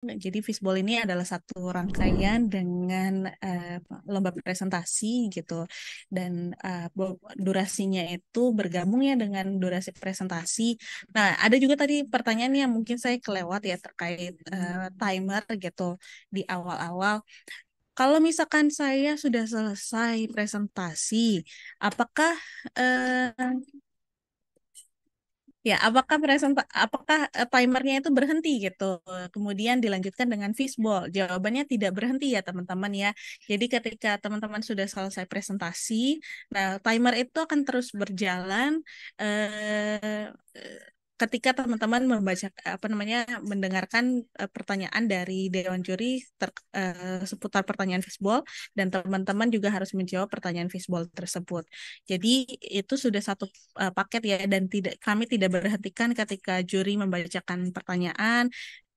Jadi fishbowl ini adalah satu rangkaian dengan lomba presentasi gitu, dan durasinya itu bergabung ya dengan durasi presentasi. Nah, ada juga tadi pertanyaan yang mungkin saya kelewat ya terkait timer gitu di awal-awal. Kalau misalkan saya sudah selesai presentasi, apakah eh, ya, apakah timernya itu berhenti gitu, kemudian dilanjutkan dengan fishbowl? Jawabannya tidak berhenti ya teman-teman ya. Jadi ketika teman-teman sudah selesai presentasi, nah timer itu akan terus berjalan eh, ketika teman-teman membaca apa namanya mendengarkan pertanyaan dari dewan juri seputar pertanyaan fishbowl, dan teman-teman juga harus menjawab pertanyaan fishbowl tersebut. Jadi itu sudah satu paket ya, dan kami tidak berhentikan ketika juri membacakan pertanyaan.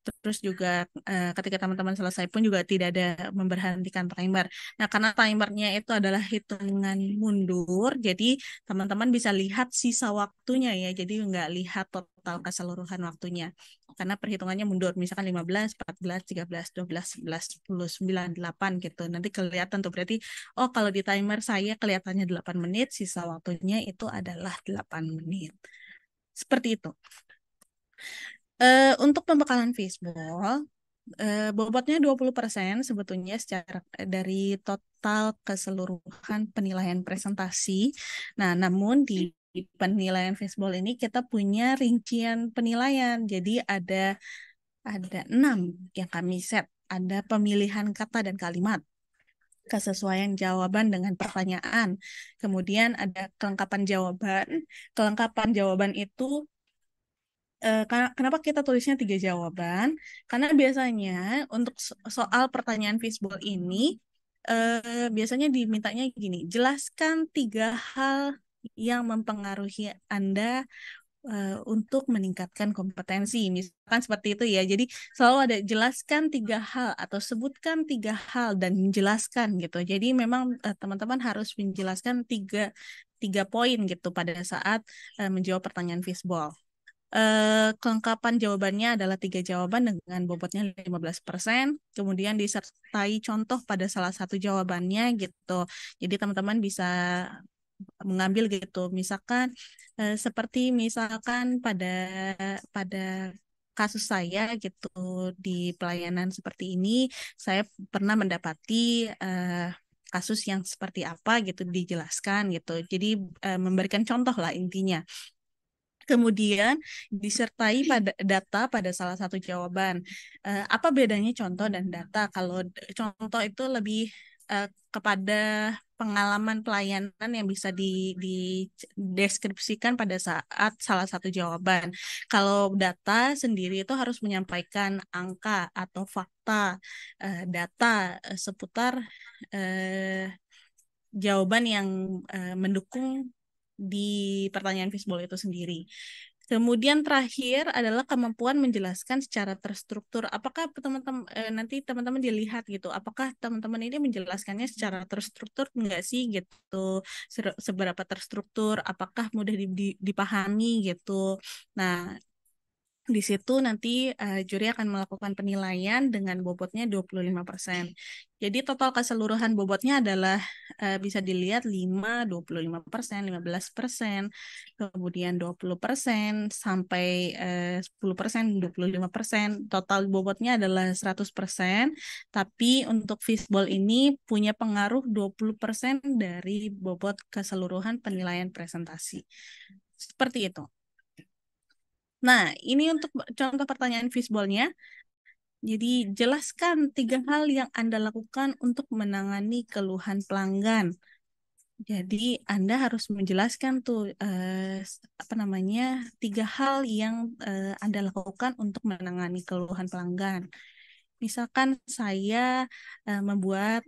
Terus juga ketika teman-teman selesai pun juga tidak ada memberhentikan timer. Nah, karena timernya itu adalah hitungan mundur, jadi teman-teman bisa lihat sisa waktunya ya. Jadi nggak lihat total keseluruhan waktunya. Karena perhitungannya mundur, misalkan 15, 14, 13, 12, 11, 10, 9, 8 gitu. Nanti kelihatan tuh berarti, oh kalau di timer saya kelihatannya 8 menit, sisa waktunya itu adalah 8 menit. Seperti itu. Untuk pembekalan fishbowl, bobotnya 20% sebetulnya secara dari total keseluruhan penilaian presentasi. Nah, namun di penilaian fishbowl ini kita punya rincian penilaian. Jadi ada 6 yang kami set. Ada pemilihan kata dan kalimat, kesesuaian jawaban dengan pertanyaan. Kemudian ada kelengkapan jawaban. Kelengkapan jawaban itu kenapa kita tulisnya 3 jawaban? Karena biasanya untuk soal pertanyaan fishbowl ini biasanya dimintanya gini, jelaskan 3 hal yang mempengaruhi Anda untuk meningkatkan kompetensi. Misalkan seperti itu ya. Jadi selalu ada jelaskan 3 hal atau sebutkan 3 hal dan menjelaskan gitu. Jadi memang teman-teman harus menjelaskan tiga poin gitu pada saat menjawab pertanyaan fishbowl. Kelengkapan jawabannya adalah 3 jawaban dengan bobotnya 15%, kemudian disertai contoh pada salah satu jawabannya gitu. Jadi teman-teman bisa mengambil gitu. Misalkan seperti misalkan pada kasus saya gitu di pelayanan seperti ini, saya pernah mendapati kasus yang seperti apa gitu dijelaskan gitu. Jadi memberikan contoh lah intinya. Kemudian disertai pada data pada salah satu jawaban. Apa bedanya contoh dan data? Kalau contoh itu lebih kepada pengalaman pelayanan yang bisa dideskripsikan pada saat salah satu jawaban. Kalau data sendiri itu harus menyampaikan angka atau fakta, data seputar eh, jawaban yang mendukung di pertanyaan fishbowl itu sendiri. Kemudian terakhir adalah kemampuan menjelaskan secara terstruktur. Apakah teman-teman nanti teman-teman dilihat gitu, apakah teman-teman ini menjelaskannya secara terstruktur enggak sih gitu, seberapa terstruktur, apakah mudah dipahami gitu. Nah, di situ nanti juri akan melakukan penilaian dengan bobotnya 25%. Jadi total keseluruhan bobotnya adalah bisa dilihat 5, 25%, 15%, kemudian 20%, sampai 10%, 25%. Total bobotnya adalah 100%, tapi untuk fishbowl ini punya pengaruh 20% dari bobot keseluruhan penilaian presentasi. Seperti itu. Nah, ini untuk contoh pertanyaan fishbowl-nya. Jadi, jelaskan 3 hal yang Anda lakukan untuk menangani keluhan pelanggan. Jadi, Anda harus menjelaskan tuh apa namanya 3 hal yang Anda lakukan untuk menangani keluhan pelanggan. Misalkan saya membuat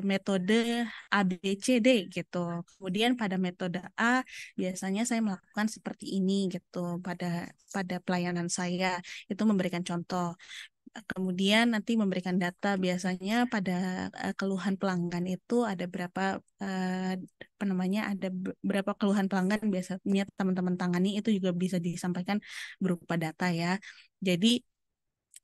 metode ABCD gitu. Kemudian pada metode A biasanya saya melakukan seperti ini gitu pada pada pelayanan saya, itu memberikan contoh. Kemudian nanti memberikan data, biasanya pada keluhan pelanggan itu ada berapa apa namanya ada berapa keluhan pelanggan biasanya teman-teman tangani, itu juga bisa disampaikan berupa data ya. Jadi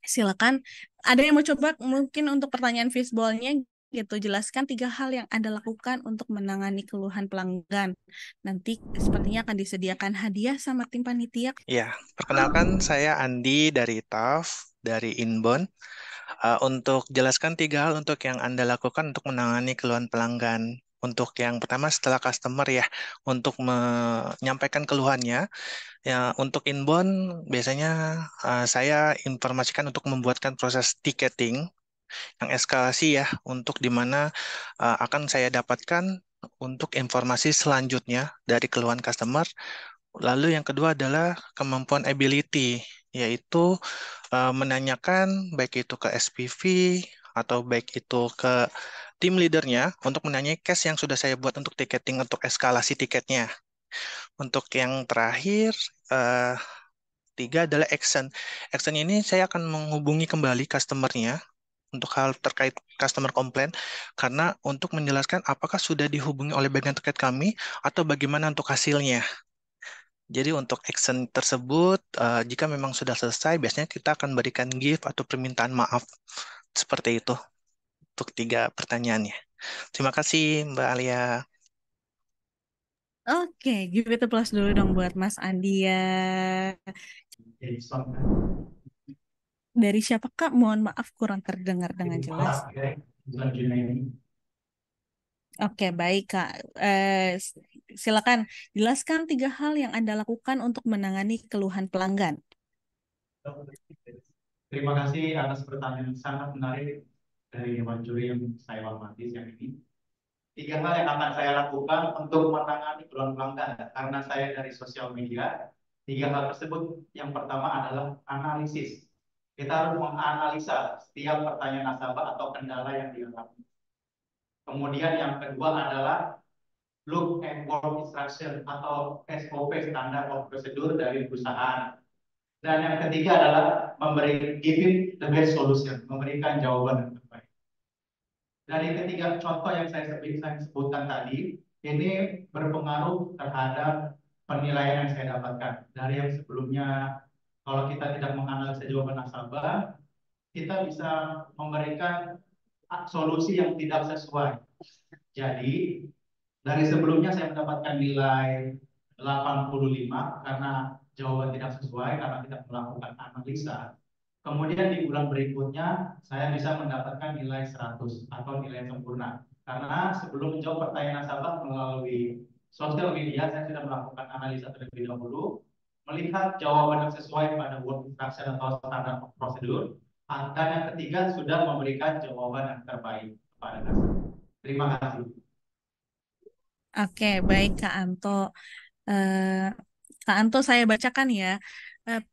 Silakan. Ada yang mau coba mungkin untuk pertanyaan fishball-nya gitu. Jelaskan 3 hal yang Anda lakukan untuk menangani keluhan pelanggan. Nanti sepertinya akan disediakan hadiah sama tim panitia. Ya, perkenalkan saya Andi dari TAF, dari Inbound. Untuk jelaskan 3 hal untuk yang Anda lakukan untuk menangani keluhan pelanggan. Untuk yang pertama setelah customer ya, untuk menyampaikan keluhannya. Ya, untuk inbound biasanya saya informasikan untuk membuatkan proses ticketing yang eskalasi ya, untuk di mana akan saya dapatkan untuk informasi selanjutnya dari keluhan customer. Lalu yang kedua adalah kemampuan ability, yaitu menanyakan baik itu ke SPV atau baik itu ke tim leadernya untuk menanyai case yang sudah saya buat untuk ticketing untuk eskalasi tiketnya. Untuk yang terakhir, eh, tiga adalah action. Action ini saya akan menghubungi kembali customernya untuk hal terkait customer complaint karena untuk menjelaskan apakah sudah dihubungi oleh bagian terkait kami atau bagaimana untuk hasilnya. Jadi untuk action tersebut, jika memang sudah selesai, biasanya kita akan berikan gift atau permintaan maaf. Seperti itu untuk 3 pertanyaannya. Terima kasih Mbak Alia. Oke, give it a plus dulu dong buat Mas Andi ya. Dari siapa Kak? Mohon maaf kurang terdengar dengan jelas. Oke, baik Kak. Silakan jelaskan 3 hal yang Anda lakukan untuk menangani keluhan pelanggan. Terima kasih atas pertanyaan yang sangat menarik dari Dewan Juri yang saya hormati siang ini. 3 hal yang akan saya lakukan untuk menangani keluhan pelanggan karena saya dari sosial media. 3 hal tersebut yang pertama adalah analisis. Kita harus menganalisa setiap pertanyaan nasabah atau kendala yang dialami. Kemudian yang kedua adalah look and work instruction atau SOP standar of procedure dari perusahaan. Dan yang ketiga adalah giving the best solution, memberikan jawaban yang terbaik. Dari ketiga contoh yang saya sebutkan tadi, ini berpengaruh terhadap penilaian yang saya dapatkan. Dari yang sebelumnya, kalau kita tidak menganalisa jawaban nasabah, kita bisa memberikan solusi yang tidak sesuai. Jadi, dari sebelumnya saya mendapatkan nilai 85 karena jawaban tidak sesuai, karena tidak melakukan analisa. Kemudian di bulan berikutnya saya bisa mendapatkan nilai 100 atau nilai sempurna. Karena sebelum menjawab pertanyaan nasabah melalui sosial media, saya sudah melakukan analisa terlebih dahulu, melihat jawaban yang sesuai pada word instruction atau standar prosedur. Dan yang ketiga sudah memberikan jawaban yang terbaik kepada nasabah. Terima kasih. Oke, baik Kak Anto. Eh, Kak Anto, saya bacakan ya.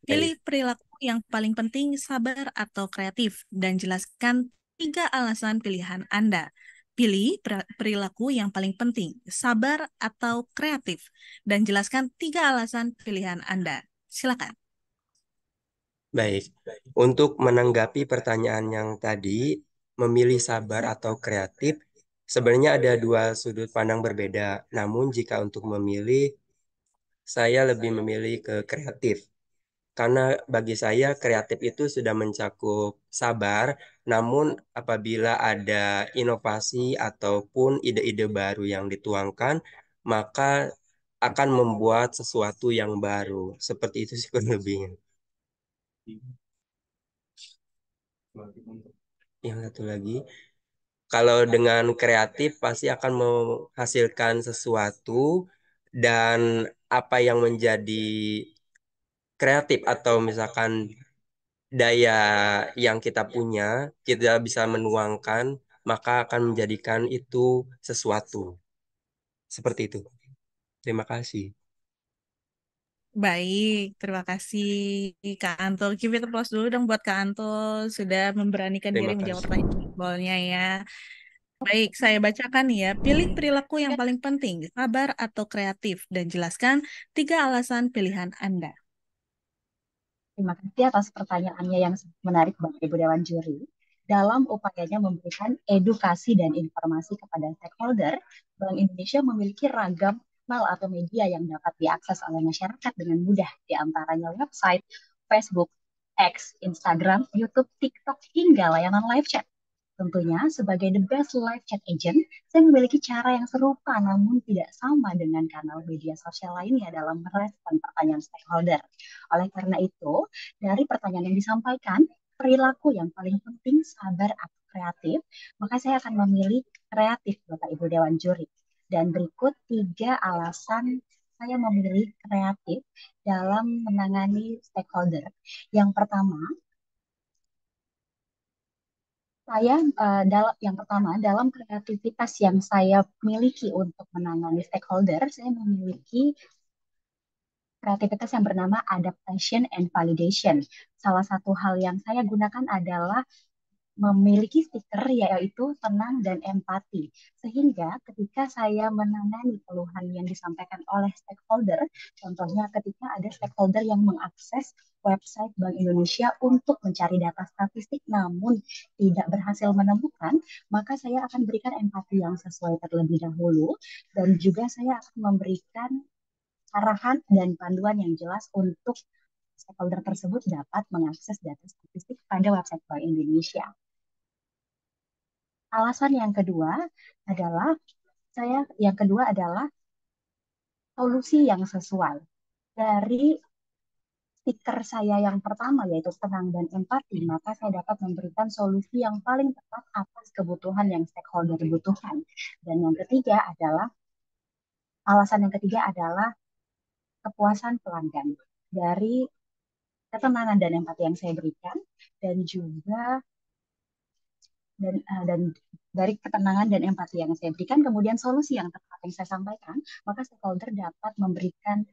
Pilih Baik, perilaku yang paling penting, sabar atau kreatif, dan jelaskan 3 alasan pilihan Anda. Pilih perilaku yang paling penting, sabar atau kreatif, dan jelaskan 3 alasan pilihan Anda. Silakan. baik. Untuk menanggapi pertanyaan yang tadi, memilih sabar atau kreatif, sebenarnya ada dua sudut pandang berbeda. Namun jika untuk memilih, saya lebih memilih ke kreatif. Karena bagi saya kreatif itu sudah mencakup sabar, namun apabila ada inovasi ataupun ide-ide baru yang dituangkan, maka akan membuat sesuatu yang baru. Seperti itu sih kurang lebihnya. Yang satu lagi, kalau dengan kreatif pasti akan menghasilkan sesuatu dan apa yang menjadi kreatif atau misalkan daya yang kita punya, kita bisa menuangkan, maka akan menjadikan itu sesuatu. Seperti itu. Terima kasih. Baik, terima kasih Kak Anto. Give it a applause dulu dong buat Kak Anto sudah memberanikan diri Terima menjawab kasih. pertanyaan soalnya ya. Baik, saya bacakan ya. Pilih perilaku yang paling penting, sabar atau kreatif, dan jelaskan 3 alasan pilihan Anda. Terima kasih atas pertanyaannya yang sangat menarik Bapak Ibu Dewan Juri. Dalam upayanya memberikan edukasi dan informasi kepada stakeholder, Bank Indonesia memiliki ragam kanal atau media yang dapat diakses oleh masyarakat dengan mudah, di antaranya website, Facebook, X, Instagram, YouTube, TikTok, hingga layanan live chat. Tentunya, sebagai the best live chat agent, saya memiliki cara yang serupa namun tidak sama dengan kanal media sosial lainnya dalam merespon pertanyaan stakeholder. Oleh karena itu, dari pertanyaan yang disampaikan, perilaku yang paling penting sabar atau kreatif, maka saya akan memilih kreatif, Bapak Ibu Dewan Juri. Dan berikut 3 alasan saya memilih kreatif dalam menangani stakeholder. Yang pertama, yang pertama, dalam kreativitas yang saya miliki untuk menangani stakeholder, saya memiliki kreativitas yang bernama adaptation and validation. Salah satu hal yang saya gunakan adalah memiliki stiker yaitu tenang dan empati. Sehingga ketika saya menangani keluhan yang disampaikan oleh stakeholder, contohnya ketika ada stakeholder yang mengakses website Bank Indonesia untuk mencari data statistik namun tidak berhasil menemukan, maka saya akan berikan empati yang sesuai terlebih dahulu dan juga saya akan memberikan arahan dan panduan yang jelas untuk stakeholder tersebut dapat mengakses data statistik pada website Bank Indonesia. Alasan yang kedua adalah solusi yang sesuai. Dari stiker saya yang pertama yaitu tenang dan empati, maka saya dapat memberikan solusi yang paling tepat atas kebutuhan yang stakeholder butuhkan. Dan alasan yang ketiga adalah kepuasan pelanggan. Dari ketenangan dan empati yang saya berikan dan juga dan dari ketenangan dan empati yang saya berikan, kemudian solusi yang tepat yang saya sampaikan, maka stakeholder dapat memberikan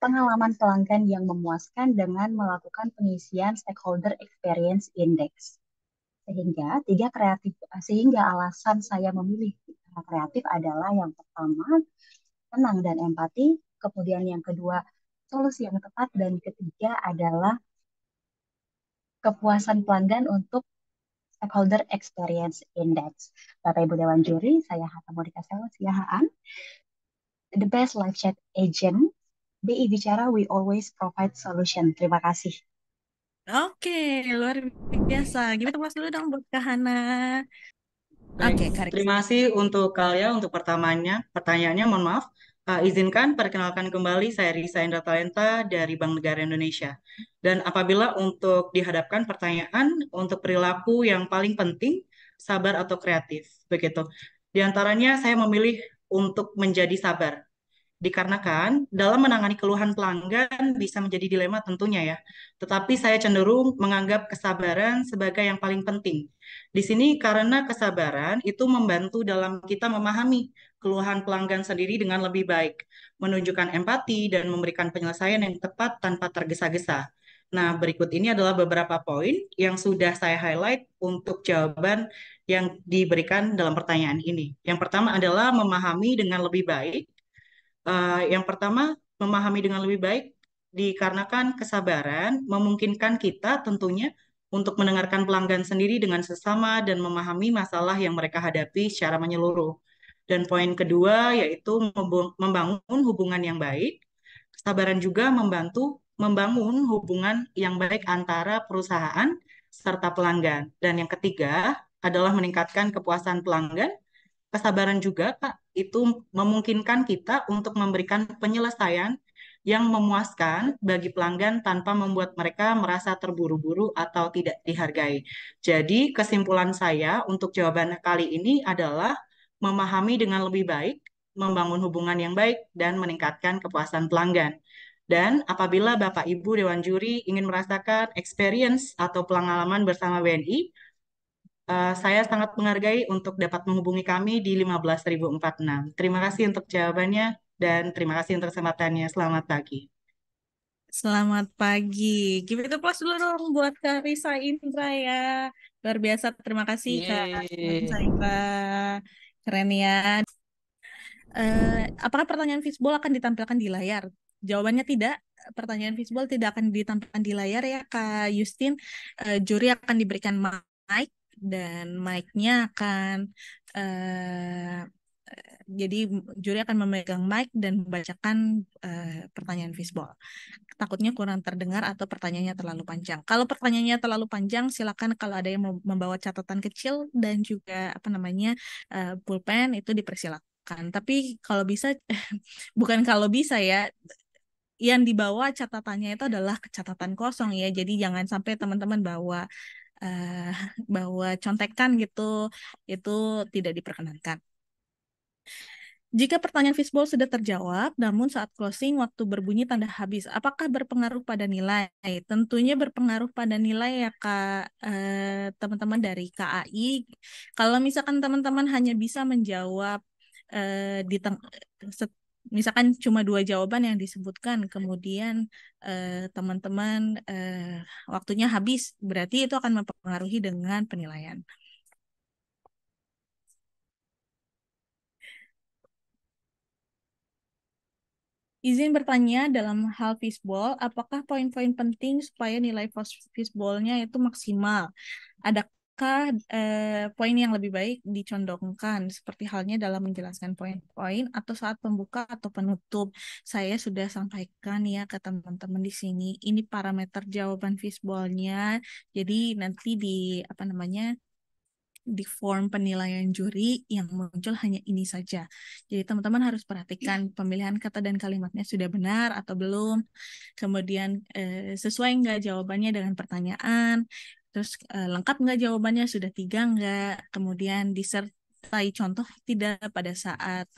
pengalaman pelanggan yang memuaskan dengan melakukan pengisian stakeholder experience index. Sehingga alasan saya memilih kreatif adalah yang pertama, tenang dan empati, kemudian yang kedua, solusi yang tepat, dan ketiga adalah kepuasan pelanggan untuk Stakeholder Experience Index. Bapak Ibu Dewan Juri, saya Hatta Monika Siahaan, the best live chat agent, BI Bicara, we always provide solution. Terima kasih. Oke, luar biasa. Gimana tepuk dulu dong buat Kak Hana. Baik, Oke, Karik. terima kasih untuk kalian untuk pertanyaannya. Mohon maaf. Izinkan perkenalkan kembali saya Risa Indra Talenta dari Bank Negara Indonesia. Dan apabila untuk dihadapkan pertanyaan untuk perilaku yang paling penting, sabar atau kreatif, begitu. Di antaranya saya memilih untuk menjadi sabar. Dikarenakan dalam menangani keluhan pelanggan bisa menjadi dilema tentunya ya. Tetapi saya cenderung menganggap kesabaran sebagai yang paling penting. Di sini karena kesabaran itu membantu dalam kita memahami keluhan pelanggan sendiri dengan lebih baik, menunjukkan empati dan memberikan penyelesaian yang tepat tanpa tergesa-gesa. Nah, berikut ini adalah beberapa poin yang sudah saya highlight untuk jawaban yang diberikan dalam pertanyaan ini. Yang pertama adalah memahami dengan lebih baik. Yang pertama, memahami dengan lebih baik dikarenakan kesabaran memungkinkan kita tentunya untuk mendengarkan pelanggan sendiri dengan sesama dan memahami masalah yang mereka hadapi secara menyeluruh. Dan poin kedua yaitu membangun hubungan yang baik. Kesabaran juga membantu membangun hubungan yang baik antara perusahaan serta pelanggan. Dan yang ketiga adalah meningkatkan kepuasan pelanggan. Kesabaran juga, Kak, itu memungkinkan kita untuk memberikan penyelesaian yang memuaskan bagi pelanggan tanpa membuat mereka merasa terburu-buru atau tidak dihargai. Jadi, kesimpulan saya untuk jawaban kali ini adalah memahami dengan lebih baik, membangun hubungan yang baik, dan meningkatkan kepuasan pelanggan. Dan apabila Bapak Ibu Dewan Juri ingin merasakan experience atau pengalaman bersama BNI, saya sangat menghargai untuk dapat menghubungi kami di 15.046. Terima kasih untuk jawabannya dan terima kasih untuk kesempatannya. Selamat pagi. Selamat pagi. Give it a plus dulu dong buat Kak Risa Indra ya. Luar biasa. Terima kasih Kak Risa Yeay. Indra. Keren ya. Apakah pertanyaan fishbowl akan ditampilkan di layar? Jawabannya tidak. Pertanyaan fishbowl tidak akan ditampilkan di layar ya Kak Justin. Juri akan diberikan mic dan mic-nya akan Jadi juri akan memegang mic dan membacakan pertanyaan fishball. Takutnya kurang terdengar atau pertanyaannya terlalu panjang. Kalau pertanyaannya terlalu panjang, silakan kalau ada yang membawa catatan kecil dan juga pulpen itu dipersilakan. Tapi kalau bisa, bukan kalau bisa ya, yang dibawa catatannya itu adalah catatan kosong ya. Jadi jangan sampai teman-teman eh, bawa contekan gitu, itu tidak diperkenankan. Jika pertanyaan fishbowl sudah terjawab, namun saat closing waktu berbunyi tanda habis, apakah berpengaruh pada nilai? Tentunya berpengaruh pada nilai ya Kak, teman-teman dari KAI. Kalau misalkan teman-teman hanya bisa menjawab di misalkan cuma 2 jawaban yang disebutkan, kemudian teman-teman waktunya habis, berarti itu akan mempengaruhi dengan penilaian. Izin bertanya dalam hal fishbowl, apakah poin-poin penting supaya nilai fishbowl-nya itu maksimal? Adakah poin yang lebih baik dicondongkan seperti halnya dalam menjelaskan poin-poin atau saat pembuka atau penutup? Saya sudah sampaikan ya ke teman-teman di sini, ini parameter jawaban fishbowl-nya. Jadi nanti di form penilaian juri yang muncul hanya ini saja. Jadi teman-teman harus perhatikan pemilihan kata dan kalimatnya sudah benar atau belum. Kemudian sesuai nggak jawabannya dengan pertanyaan. Terus lengkap nggak jawabannya, sudah 3 nggak. Kemudian disertai contoh tidak pada saat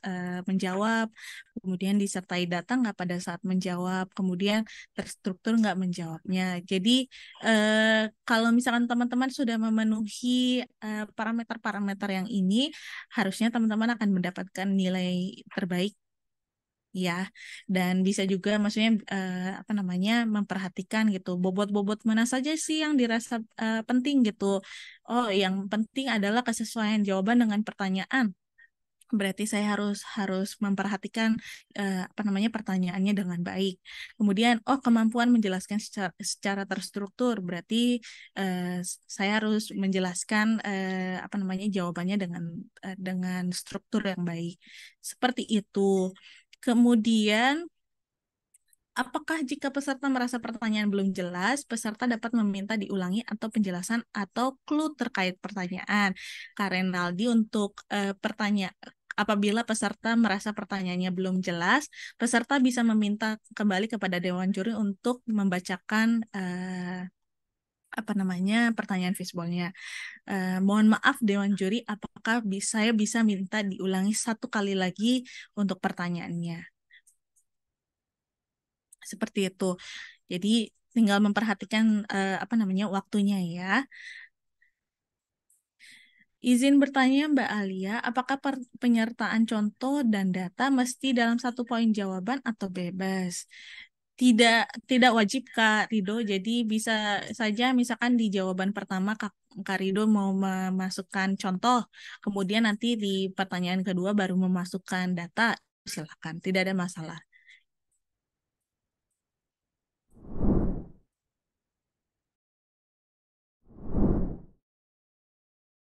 menjawab. Kemudian disertai data nggak pada saat menjawab. Kemudian terstruktur nggak menjawabnya. Jadi kalau misalkan teman-teman sudah memenuhi parameter-parameter yang ini, harusnya teman-teman akan mendapatkan nilai terbaik ya. Dan bisa juga maksudnya memperhatikan gitu bobot-bobot mana saja sih yang dirasa penting gitu. Oh, yang penting adalah kesesuaian jawaban dengan pertanyaan. Berarti saya harus memperhatikan pertanyaannya dengan baik. Kemudian, kemampuan menjelaskan secara terstruktur. Berarti saya harus menjelaskan jawabannya dengan struktur yang baik. Seperti itu. Kemudian, apakah jika peserta merasa pertanyaan belum jelas, peserta dapat meminta diulangi atau penjelasan atau clue terkait pertanyaan? Kak Renaldi, untuk apabila peserta merasa pertanyaannya belum jelas, peserta bisa meminta kembali kepada Dewan Juri untuk membacakan pertanyaan fishbowl-nya. Mohon maaf Dewan Juri, apakah saya bisa minta diulangi 1 kali lagi untuk pertanyaannya? Seperti itu. Jadi tinggal memperhatikan waktunya ya. Izin bertanya Mbak Alia, apakah penyertaan contoh dan data mesti dalam 1 poin jawaban atau bebas? Tidak wajib Kak Rido, jadi bisa saja misalkan di jawaban pertama Kak Rido mau memasukkan contoh, kemudian nanti di pertanyaan kedua baru memasukkan data, silakan, tidak ada masalah.